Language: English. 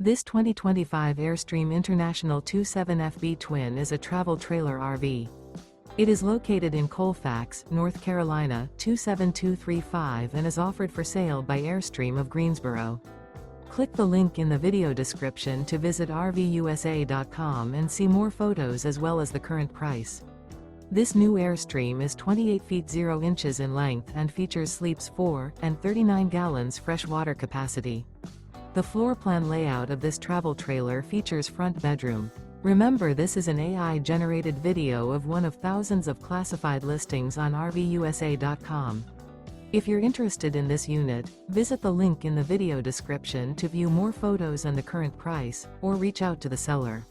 This 2025 Airstream International 27FB Twin is a travel trailer RV. It is located in Colfax, North Carolina, 27235 and is offered for sale by Airstream of Greensboro. Click the link in the video description to visit RVUSA.com and see more photos as well as the current price. This new Airstream is 28 feet 0 inches in length and features sleeps 4 and 39 gallons fresh water capacity. The floor plan layout of this travel trailer features front bedroom. Remember, this is an AI-generated video of one of thousands of classified listings on RVUSA.com. If you're interested in this unit, visit the link in the video description to view more photos and the current price, or reach out to the seller.